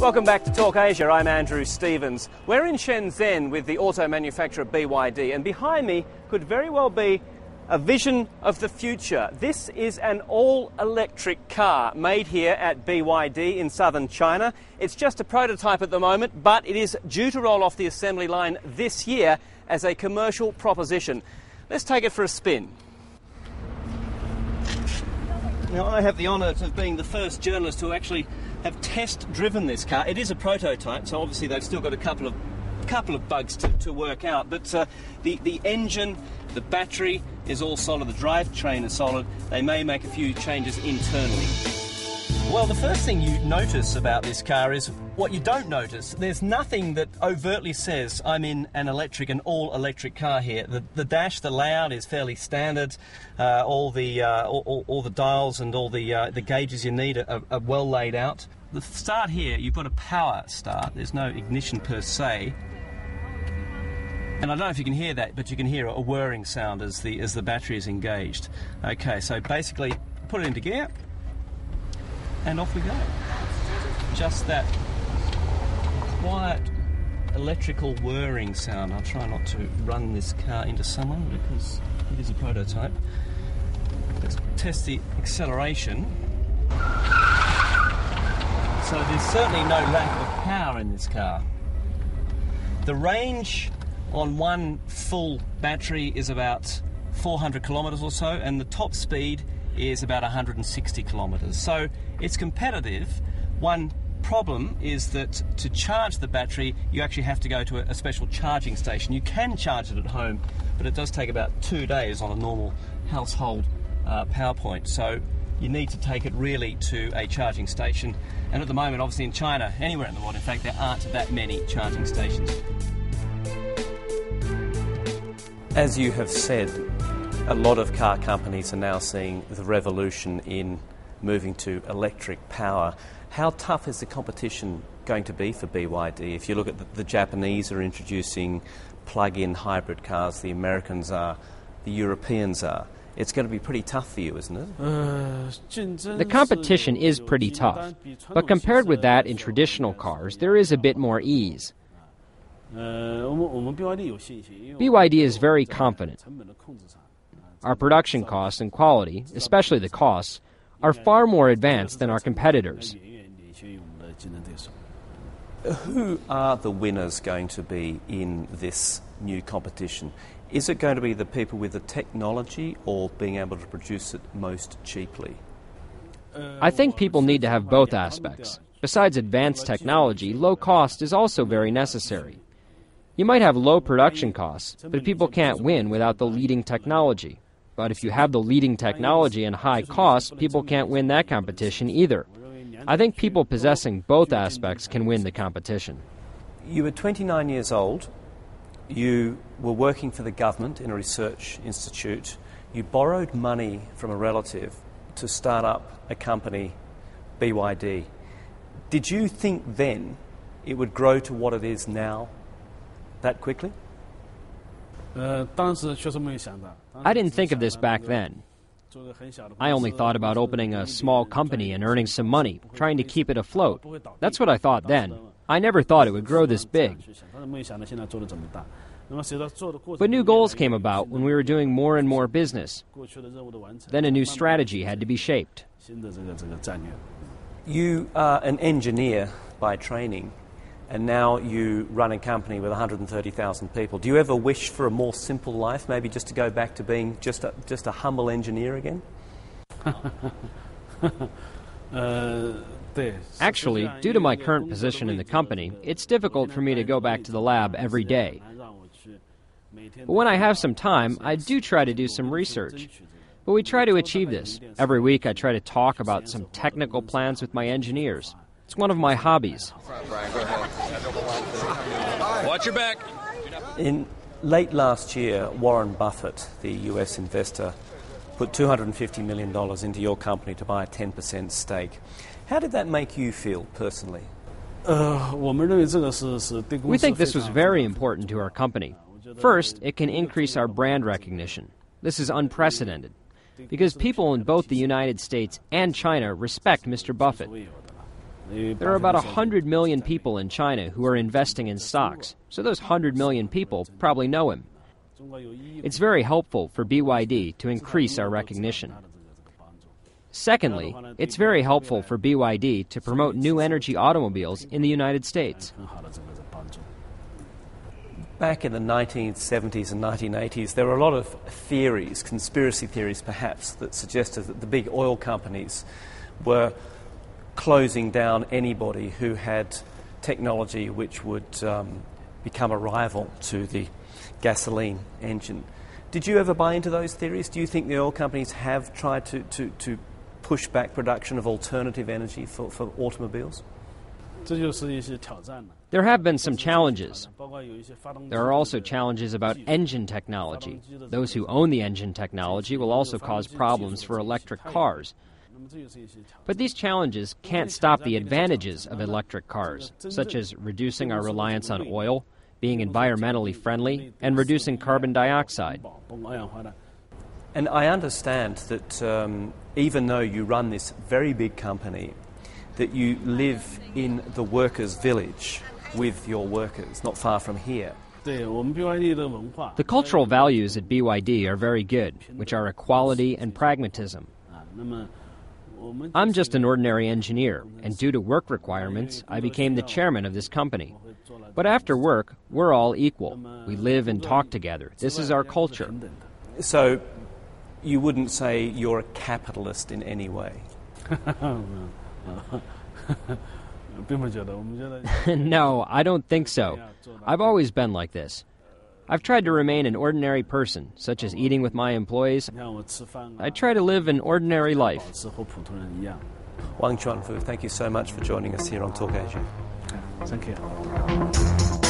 Welcome back to Talk Asia. I'm Andrew Stevens. We're in Shenzhen with the auto manufacturer BYD, and behind me could very well be a vision of the future. This is an all-electric car made here at BYD in southern China. It's just a prototype at the moment, but it is due to roll off the assembly line this year as a commercial proposition. Let's take it for a spin. Now, I have the honour of being the first journalist to actually have test-driven this car. It is a prototype, so obviously they've still got a couple of bugs to work out. But the engine, the battery is all solid, the drivetrain is solid. They may make a few changes internally. Well, the first thing you notice about this car is what you don't notice. There's nothing that overtly says I'm in an all-electric car here. The dash, the layout is fairly standard. All the dials and all the gauges you need are well laid out. The start here, you've got a power start. There's no ignition per se. And I don't know if you can hear that, but you can hear a whirring sound as the battery is engaged. Okay, so basically put it into gear. And off we go. Just that quiet electrical whirring sound. I'll try not to run this car into someone because it is a prototype. Let's test the acceleration. So there's certainly no lack of power in this car. The range on one full battery is about 400 kilometres or so, and the top speed is about 160 kilometres. So it's competitive. One problem is that to charge the battery, you actually have to go to a special charging station. You can charge it at home, but it does take about 2 days on a normal household power point. So you need to take it really to a charging station. And at the moment, obviously in China, anywhere in the world, in fact, there aren't that many charging stations. As you have said, a lot of car companies are now seeing the revolution in moving to electric power. How tough is the competition going to be for BYD? If you look at the Japanese are introducing plug-in hybrid cars, the Americans are, the Europeans are. It's going to be pretty tough for you, isn't it? The competition is pretty tough, but compared with that in traditional cars, there is a bit more ease. BYD is very confident. Our production costs and quality, especially the costs, are far more advanced than our competitors. Who are the winners going to be in this new competition? Is it going to be the people with the technology or being able to produce it most cheaply? I think people need to have both aspects. Besides advanced technology, low cost is also very necessary. You might have low production costs, but people can't win without the leading technology. But if you have the leading technology and high costs, people can't win that competition either. I think people possessing both aspects can win the competition. You were 29 years old. You were working for the government in a research institute. You borrowed money from a relative to start up a company, BYD. Did you think then it would grow to what it is now that quickly? I didn't think of this back then. I only thought about opening a small company and earning some money, trying to keep it afloat. That's what I thought then. I never thought it would grow this big. But new goals came about when we were doing more and more business. Then a new strategy had to be shaped. You are an engineer by training, and now you run a company with 130,000 people. Do you ever wish for a more simple life, maybe just to go back to being just a humble engineer again? Actually, due to my current position in the company, it's difficult for me to go back to the lab every day. But when I have some time, I do try to do some research. But we try to achieve this. Every week I try to talk about some technical plans with my engineers. It's one of my hobbies. Watch your back. In late last year, Warren Buffett, the US investor, put $250 million into your company to buy a 10% stake. How did that make you feel personally? We think this was very important to our company. First, it can increase our brand recognition. This is unprecedented, because people in both the United States and China respect Mr. Buffett. There are about 100 million people in China who are investing in stocks, so those 100 million people probably know him. It's very helpful for BYD to increase our recognition. Secondly, it's very helpful for BYD to promote new energy automobiles in the United States. Back in the 1970s and 1980s, there were a lot of theories, conspiracy theories perhaps, that suggested that the big oil companies were closing down anybody who had technology which would become a rival to the gasoline engine. Did you ever buy into those theories? Do you think the oil companies have tried to push back production of alternative energy for automobiles? There have been some challenges. There are also challenges about engine technology. Those who own the engine technology will also cause problems for electric cars. But these challenges can't stop the advantages of electric cars, such as reducing our reliance on oil, being environmentally friendly, and reducing carbon dioxide. And I understand that even though you run this very big company, that you live in the workers' village with your workers, not far from here. The cultural values at BYD are very good, which are equality and pragmatism. I'm just an ordinary engineer, and due to work requirements, I became the chairman of this company. But after work, we're all equal. We live and talk together. This is our culture. So you wouldn't say you're a capitalist in any way? No, I don't think so. I've always been like this. I've tried to remain an ordinary person, such as eating with my employees. I try to live an ordinary life. Wang Chuanfu, thank you so much for joining us here on Talk Asia. Thank you.